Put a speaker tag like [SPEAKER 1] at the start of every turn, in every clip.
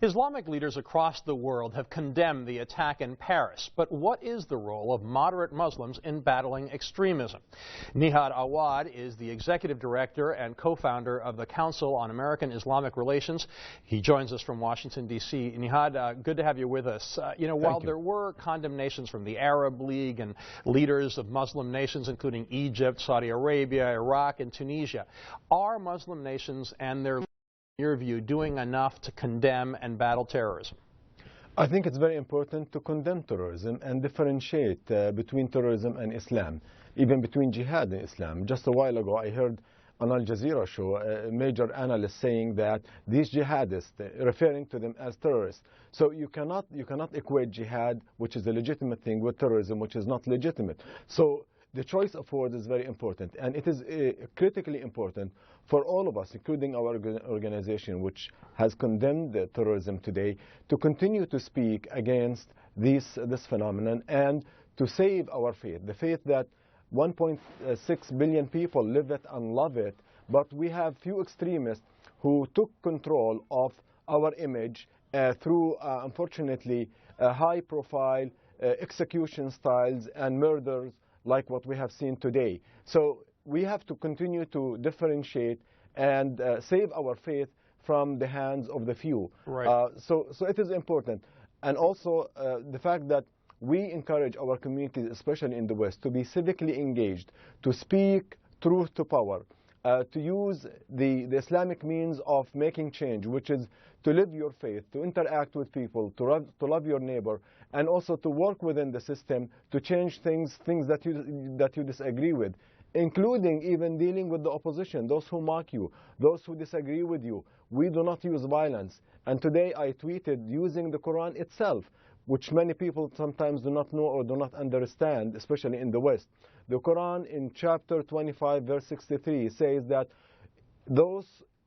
[SPEAKER 1] Islamic leaders across the world have condemned the attack in Paris, but what is the role of moderate Muslims in battling extremism? Nihad Awad is the executive director and co-founder of the Council on American Islamic Relations. He joins us from Washington, D.C. Nihad, good to have you with us. While there were condemnations from the Arab League and leaders of Muslim nations, including Egypt, Saudi Arabia, Iraq, and Tunisia, are Muslim nations and their in your view, doing enough to condemn and battle terrorism?
[SPEAKER 2] I think it's very important to condemn terrorism and differentiate between terrorism and Islam, even between jihad and Islam. Just a while ago, I heard on Al Jazeera show a major analyst saying that these jihadists, referring to them as terrorists. So you cannot equate jihad, which is a legitimate thing, with terrorism, which is not legitimate. So the choice of words is very important, and it is critically important for all of us, including our organization, which has condemned terrorism today, to continue to speak against this phenomenon and to save our faith, the faith that 1.6 billion people live it and love it, but we have few extremists who took control of our image through, unfortunately, high-profile execution styles and murders like what we have seen today. So we have to continue to differentiate and save our faith from the hands of the few.
[SPEAKER 1] Right.
[SPEAKER 2] So it is important. And also the fact that we encourage our communities, especially in the West, to be civically engaged, to speak truth to power, to use the Islamic means of making change, which is to live your faith, to interact with people, to love your neighbor, and also to work within the system to change things that you disagree with, including even dealing with the opposition, those who mock you, those who disagree with you. We do not use violence. And today I tweeted using the Quran itself, which many people sometimes do not know or do not understand, especially in the West. The Quran in chapter 25, verse 63 says that those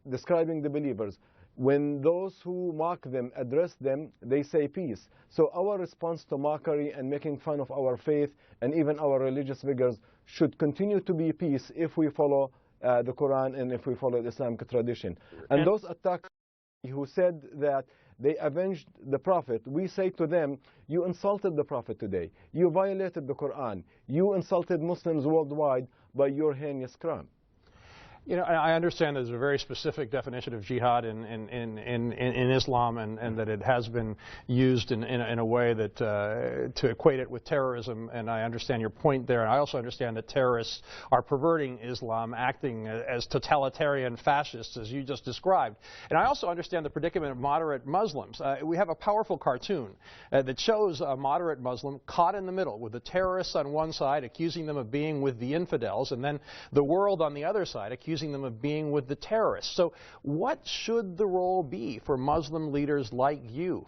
[SPEAKER 2] describing the believers, when those who mock them address them, they say peace. So our response to mockery and making fun of our faith and even our religious figures should continue to be peace if we follow the Quran and if we follow the Islamic tradition. And those attackers who said that they avenged the Prophet, we say to them, you insulted the Prophet today. You violated the Quran. You insulted Muslims worldwide by your heinous crime.
[SPEAKER 1] I understand there's a very specific definition of jihad in Islam, and that it has been used in a way that to equate it with terrorism, and I understand your point there. And I also understand that terrorists are perverting Islam, acting as totalitarian fascists, as you just described. And I also understand the predicament of moderate Muslims. We have a powerful cartoon that shows a moderate Muslim caught in the middle, with the terrorists on one side accusing them of being with the infidels, and then the world on the other side accusing them of being with the terrorists. So what should the role be for Muslim leaders like you?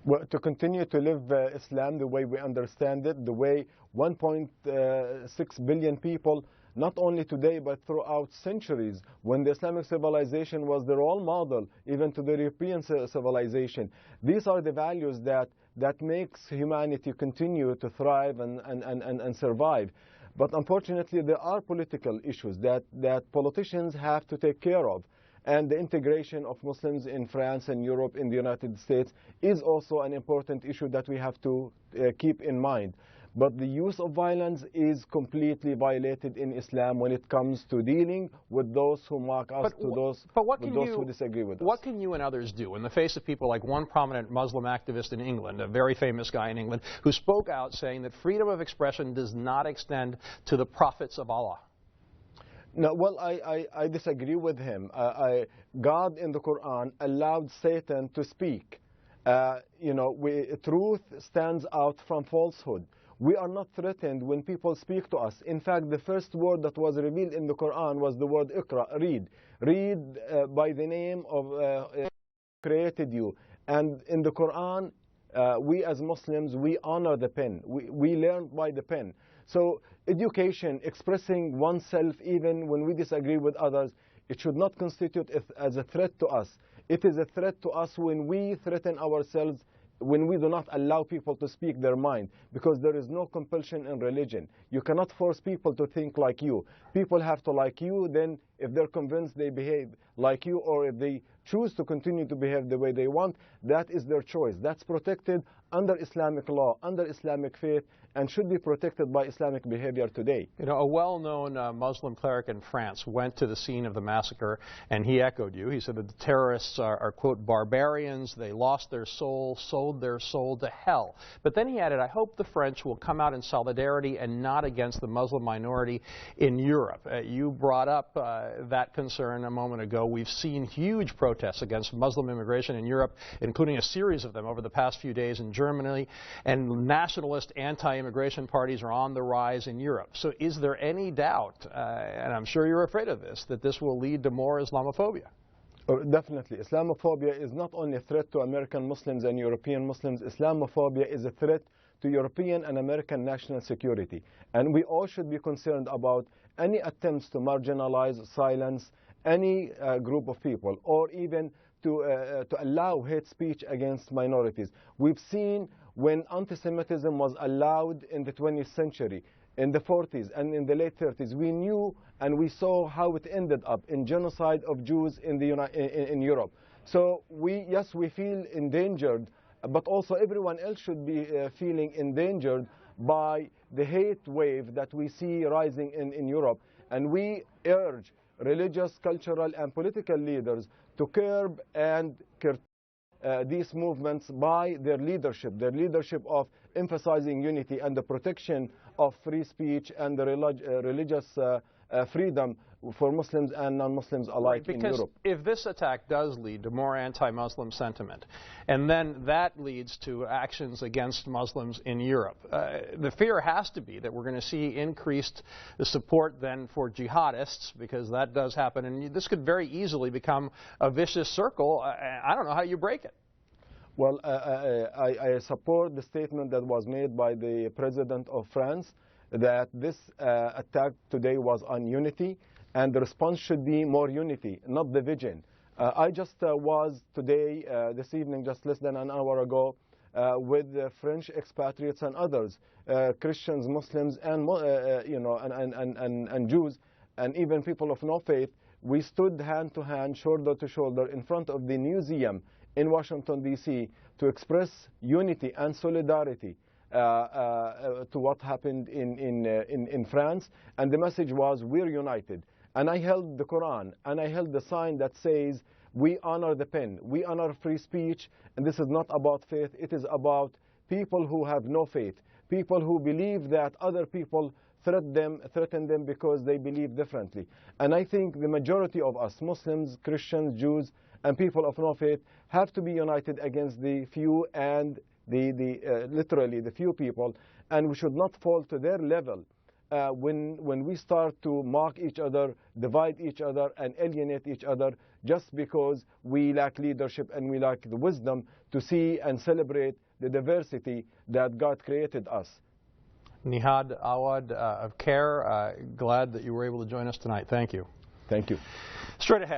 [SPEAKER 2] Well, to continue to live Islam the way we understand it, the way 1.6 billion people, not only today but throughout centuries, when the Islamic civilization was the role model, even to the European civilization. These are the values that makes humanity continue to thrive and survive. But unfortunately, there are political issues that politicians have to take care of. And the integration of Muslims in France and Europe, in the United States, is also an important issue that we have to keep in mind. But the use of violence is completely violated in Islam when it comes to dealing with those who mock us, those who disagree with us.
[SPEAKER 1] What can you and others do in the face of people like one prominent Muslim activist in England, a very famous guy in England, who spoke out saying that freedom of expression does not extend to the prophets of Allah?
[SPEAKER 2] No, well, I disagree with him. God in the Quran allowed Satan to speak. Truth stands out from falsehood. We are not threatened when people speak to us. In fact, the first word that was revealed in the Quran was the word Iqra, read. Read by the name of created you. And in the Quran, we as Muslims, we honor the pen. We learn by the pen. So education, expressing oneself even when we disagree with others, it should not constitute as a threat to us. It is a threat to us when we threaten ourselves, when we do not allow people to speak their mind, because there is no compulsion in religion. You cannot force people to think like you. People have to like you, then if they're convinced, they behave like you, or if they choose to continue to behave the way they want, that is their choice. That's protected under Islamic law, under Islamic faith, and should be protected by Islamic behavior today.
[SPEAKER 1] You know, a well-known Muslim cleric in France went to the scene of the massacre, and he echoed you. He said that the terrorists are quote, barbarians. They lost their soul, sold their soul to hell. But then he added, I hope the French will come out in solidarity and not against the Muslim minority in Europe. You brought up that concern a moment ago. We've seen huge protests against Muslim immigration in Europe, including a series of them over the past few days in Germany, and nationalist anti-immigration parties are on the rise in Europe. So is there any doubt, and I'm sure you're afraid of this, that this will lead to more Islamophobia?
[SPEAKER 2] Definitely. Islamophobia is not only a threat to American Muslims and European Muslims. Islamophobia is a threat to European and American national security. And we all should be concerned about any attempts to marginalize, silence any group of people, or even to allow hate speech against minorities. We've seen when anti-Semitism was allowed in the 20th century, in the 40s and in the late 30s, we knew and we saw how it ended up in genocide of Jews in Europe. So yes, we feel endangered, but also everyone else should be feeling endangered by the hate wave that we see rising in Europe. And we urge religious, cultural, and political leaders to curb and curtail these movements by their leadership of emphasizing unity and the protection of free speech and the religious freedom for Muslims and non-Muslims alike in Europe.
[SPEAKER 1] Because if this attack does lead to more anti-Muslim sentiment, and then that leads to actions against Muslims in Europe, the fear has to be that we're going to see increased support then for jihadists, because that does happen, and this could very easily become a vicious circle. I don't know how you break it.
[SPEAKER 2] Well, I support the statement that was made by the President of France that this attack today was on unity, and the response should be more unity, not division. I just was today, this evening, just less than an hour ago, with French expatriates and others, Christians, Muslims, and and Jews, and even people of no faith. We stood hand to hand, shoulder to shoulder, in front of the museum in Washington, D.C., to express unity and solidarity to what happened in France. And the message was, we're united. And I held the Quran, and I held the sign that says, we honor the pen, we honor free speech, and this is not about faith, it is about people who have no faith, people who believe that other people threaten them because they believe differently. And I think the majority of us, Muslims, Christians, Jews, and people of no faith, have to be united against the few and literally the few people, and we should not fall to their level when we start to mock each other, divide each other, and alienate each other just because we lack leadership and we lack the wisdom to see and celebrate the diversity that God created us.
[SPEAKER 1] Nihad Awad of CAIR, glad that you were able to join us tonight. Thank you.
[SPEAKER 2] Thank you.
[SPEAKER 1] Straight ahead.